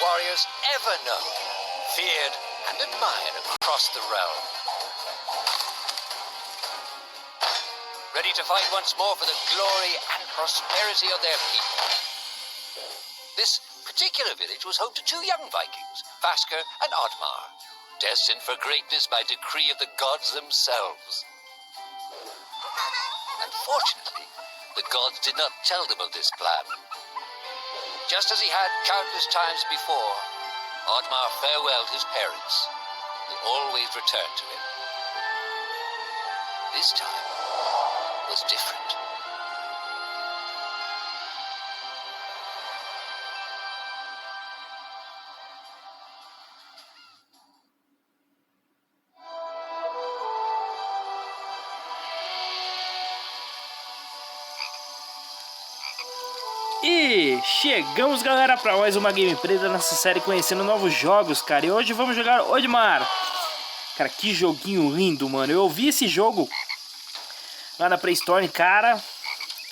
warriors ever known, feared and admired across the realm. Ready to fight once more for the glory and prosperity of their people. This particular village was home to two young Vikings, Vasker and Oddmar, destined for greatness by decree of the gods themselves. Unfortunately, the gods did not tell them of this plan. Just as he had countless times before, Oddmar farewelled his parents, who always returned to him. This time was different. E chegamos, galera, para mais uma gameplay da nossa série Conhecendo Novos Jogos, cara. E hoje vamos jogar Oddmar. Cara, que joguinho lindo, mano. Eu vi esse jogo lá na Play Store, cara.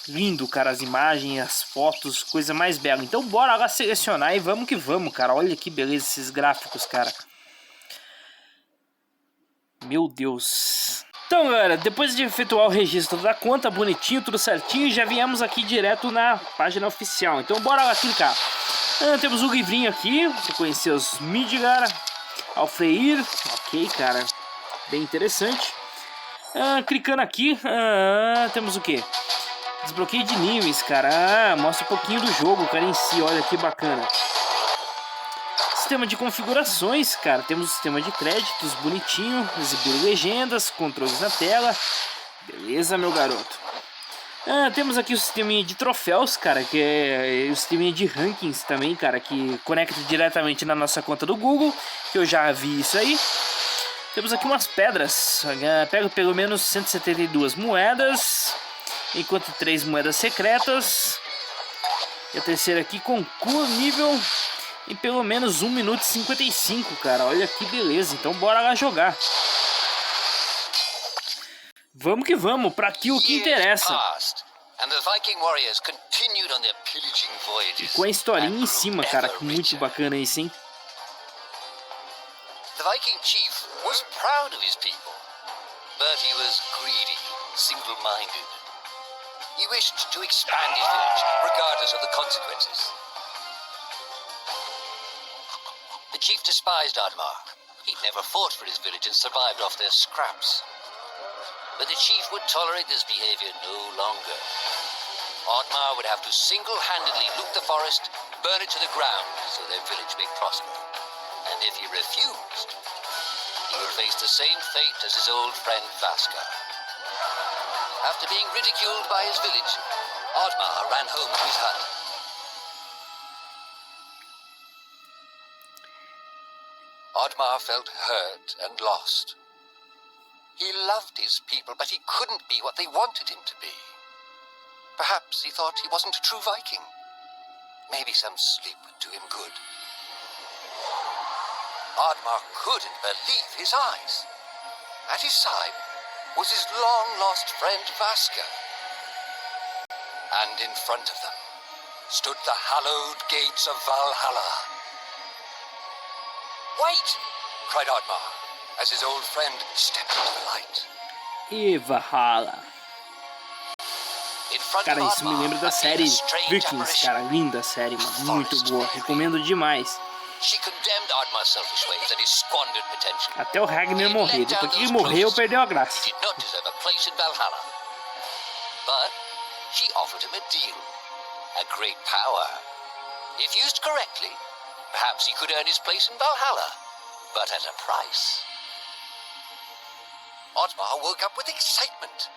Lindo, cara, as imagens, as fotos, coisa mais bela. Então bora lá selecionar e vamos que vamos, cara. Olha que beleza esses gráficos, cara. Meu Deus. Então, galera, depois de efetuar o registro da conta, bonitinho, tudo certinho, já viemos aqui direto na página oficial. Então, bora lá clicar. Temos um livrinho aqui, você conhecer os Midgar, Alfreir, ok, cara, bem interessante. Clicando aqui, temos o que? Desbloqueio de níveis, cara. Mostra um pouquinho do jogo, cara, em si, olha que bacana. Sistema de configurações, cara, temos o sistema de créditos, bonitinho, exibir legendas, controles na tela, beleza, meu garoto. Temos aqui o sistema de troféus, cara, que é o sistema de rankings também, cara, que conecta diretamente na nossa conta do Google, que eu já vi isso aí. Temos aqui umas pedras, pega pelo menos 172 moedas, enquanto 3 moedas secretas. E a terceira aqui, conclua nível em pelo menos 1 minuto e 55, cara. Olha que beleza. Então bora lá jogar. Vamos que vamos, pra aquilo que interessa. E com a historinha em cima, cara. Muito bacana isso, hein? The Viking chief was proud of his people, but he was greedy, single-minded. He wished to expand his village, regardless of the consequences. The chief despised Oddmar. He'd never fought for his village and survived off their scraps. But the chief would tolerate this behavior no longer. Oddmar would have to single-handedly loot the forest, burn it to the ground, so their village may prosper. And if he refused, he would face the same fate as his old friend Vasker. After being ridiculed by his village, Oddmar ran home to his hut. Oddmar felt hurt and lost. He loved his people, but he couldn't be what they wanted him to be. Perhaps he thought he wasn't a true Viking. Maybe some sleep would do him good. Oddmar couldn't believe his eyes. At his side was his long-lost friend Vasker. And in front of them stood the hallowed gates of Valhalla. "Wait!" cried Oddmar, as his old friend stepped into the light. E Valhalla. Cara, isso me lembra da série Vikings, cara. Linda série, mano. Muito boa. Recomendo demais. Até o Ragnar morrer. Depois que ele morreu, perdeu a graça. But she offered him a deal, a great power. If used correctly, perhaps he could earn his place in Valhalla, but at a price. Oddmar woke up with excitement.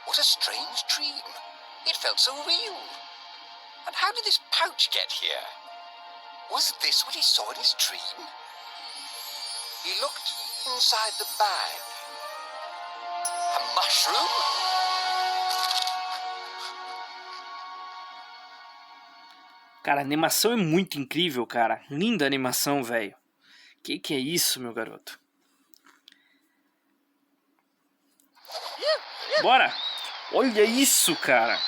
What a strange dream. It felt so real. And how did this pouch get here? Was this what he saw in his dream? He looked inside the bag. A mushroom? Cara, a animação é muito incrível, cara. Linda animação, velho. Que é isso, meu garoto? Bora! Olha isso, cara.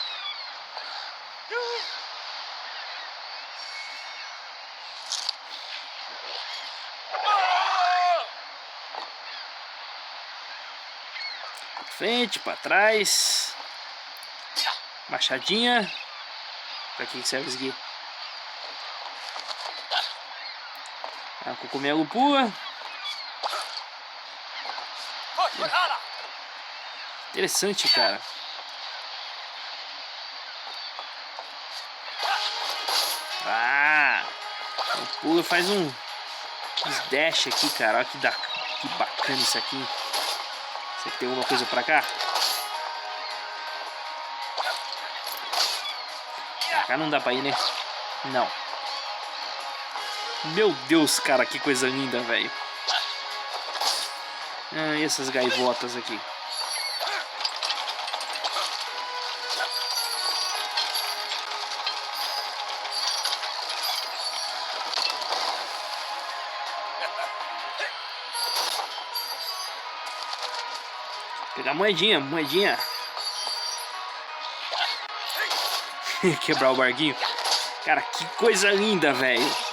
Pra frente, pra trás. Machadinha. Pra que serve isso aqui? A cogumelo pula. Interessante, cara. Ah! O pula faz uns dash aqui, cara. Olha que bacana isso aqui. Será que tem alguma coisa pra cá? Pra cá não dá pra ir, né? Não. Meu Deus, cara, que coisa linda, velho. Ah, e essas gaivotas aqui. Pegar moedinha, moedinha. Quebrar o barquinho. Cara, que coisa linda, velho.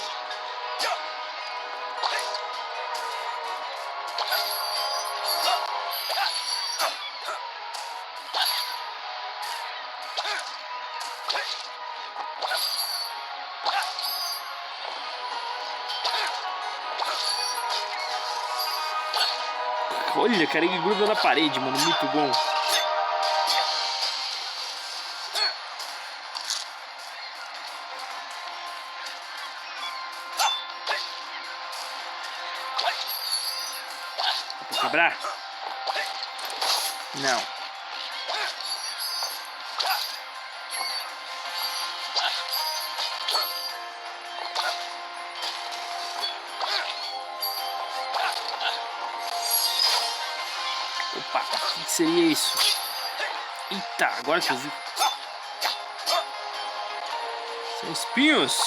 Olha, cara, ele gruda na parede, mano. Muito bom. Dá pra quebrar? Não. Opa, o que seria isso? Eita, agora que eu vi. São espinhos.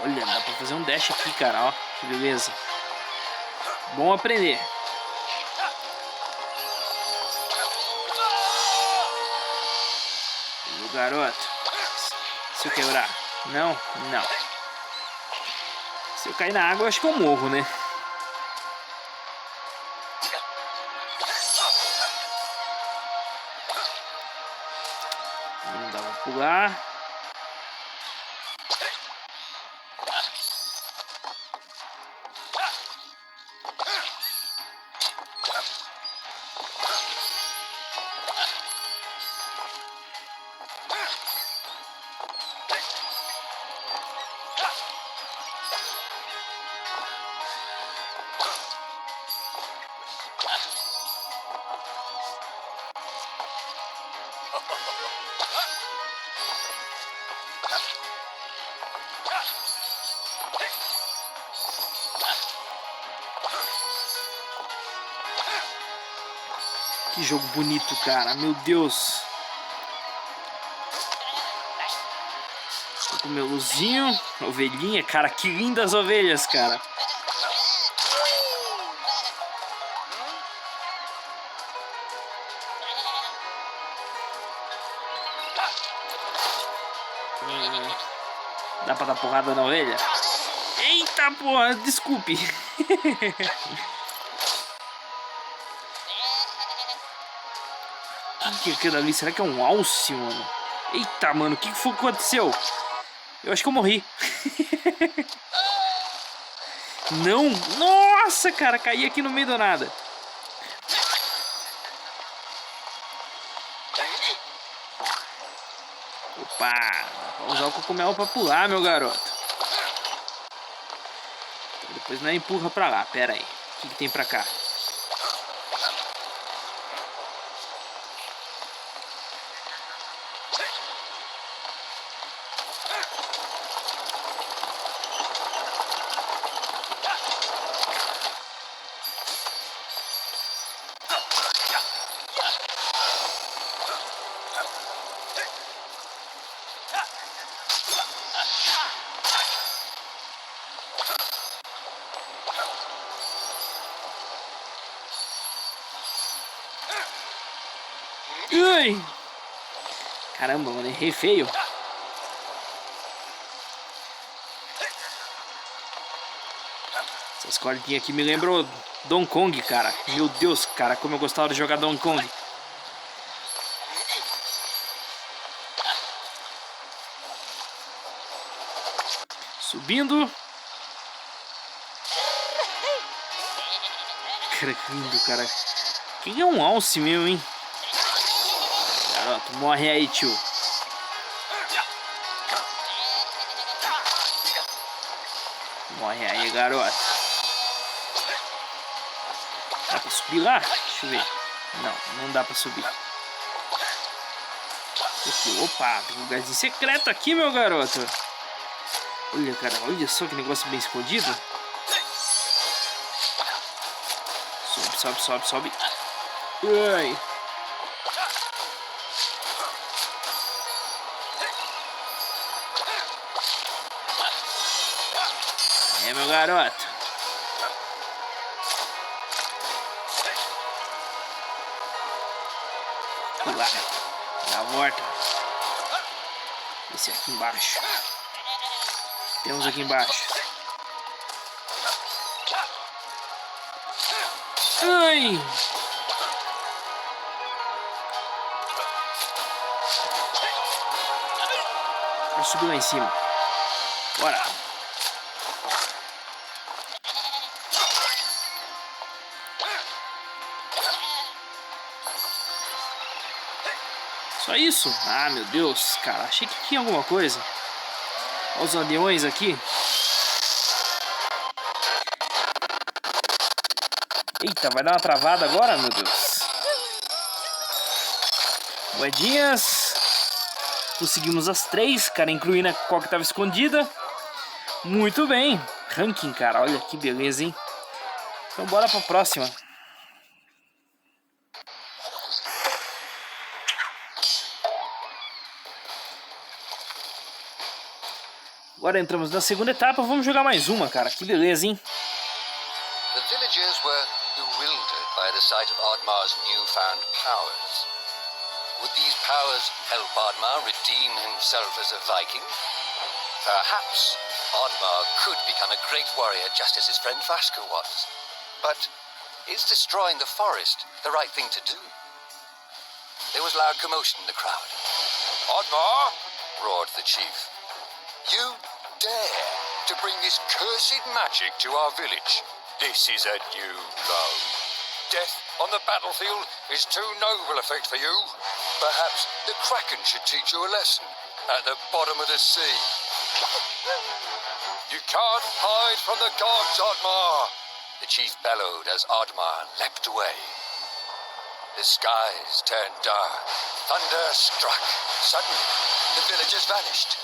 Olha, dá pra fazer um dash aqui, cara, ó. Que beleza. Bom aprender. O garoto. Se eu quebrar. Não, não. Se eu cair na água, eu acho que eu morro, né? Não dá pra pular. Que jogo bonito, cara. Meu Deus. Tô com meu luzinho. Ovelhinha. Cara, que lindas ovelhas, cara. Dá pra dar porrada na ovelha? Eita, porra. Desculpe. O que é aquilo ali? Será que é um alce, mano? Eita, mano, o que foi que aconteceu? Eu acho que eu morri. Não! Nossa, cara, caí aqui no meio do nada. Opa! Vou usar o cogumelo pra pular, meu garoto. Então, depois não é empurra pra lá, pera aí. O que tem pra cá? Ai! Caramba, mano, errei feio. Essas cordinhas aqui me lembram Donkey Kong, cara. Meu Deus, cara, como eu gostava de jogar Donkey Kong. Subindo. Cara, que lindo, cara. Quem é um alce mesmo, hein? Garoto, morre aí, tio. Morre aí, garoto. Dá pra subir lá? Deixa eu ver. Não, não dá pra subir. Aqui, opa, tem um lugarzinho secreto aqui, meu garoto. Olha, cara, olha só que negócio bem escondido. Sobe, sobe, sobe, sobe. Ai. É, meu garoto. Lá, dá a volta. Esse aqui embaixo. Temos aqui embaixo. Ai! Vou subir lá em cima. Bora! Só isso? Ah, meu Deus, cara, achei que tinha alguma coisa. Olha os aldeões aqui. Eita, vai dar uma travada agora, meu Deus. Moedinhas. Conseguimos as 3, cara, incluindo a qual que estava escondida. Muito bem. Ranking, cara, olha que beleza, hein. Então bora pra próxima. Agora entramos na segunda etapa, vamos jogar mais uma, cara. Que beleza, hein? The villagers were bewildered by the sight of Oddmar's newfound powers. Would these powers help Oddmar redeem himself as a Viking? Perhaps Oddmar could become a great warrior just as his friend Vaska was. But is destroying the forest the right thing to do? There was loud commotion in the crowd. Oddmar, roared the chief. You dare to bring this cursed magic to our village? This is a new low. Death on the battlefield is too noble a fate for you. Perhaps the Kraken should teach you a lesson at the bottom of the sea. You can't hide from the gods, Oddmar! The chief bellowed as Oddmar leapt away. The skies turned dark. Thunder struck. Suddenly, the villagers vanished.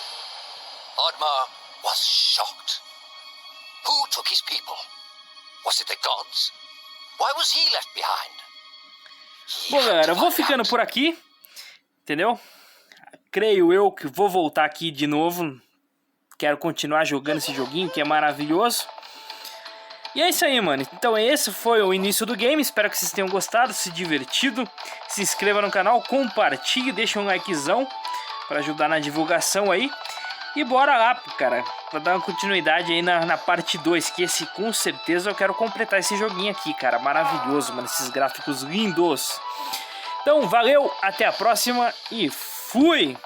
Oddmar was shocked. Who took his people? Was it the gods? Why was he left behind? Bom, galera, eu vou ficando por aqui, entendeu? Creio eu que vou voltar aqui de novo. Quero continuar jogando esse joguinho que é maravilhoso. E é isso aí, mano. Então esse foi o início do game. Espero que vocês tenham gostado, se divertido. Se inscreva no canal, compartilhe, deixa um likezão para ajudar na divulgação aí. E bora lá, cara, pra dar uma continuidade aí na parte 2, que esse com certeza eu quero completar esse joguinho aqui, cara, maravilhoso, mano, esses gráficos lindos. Então, valeu, até a próxima e fui!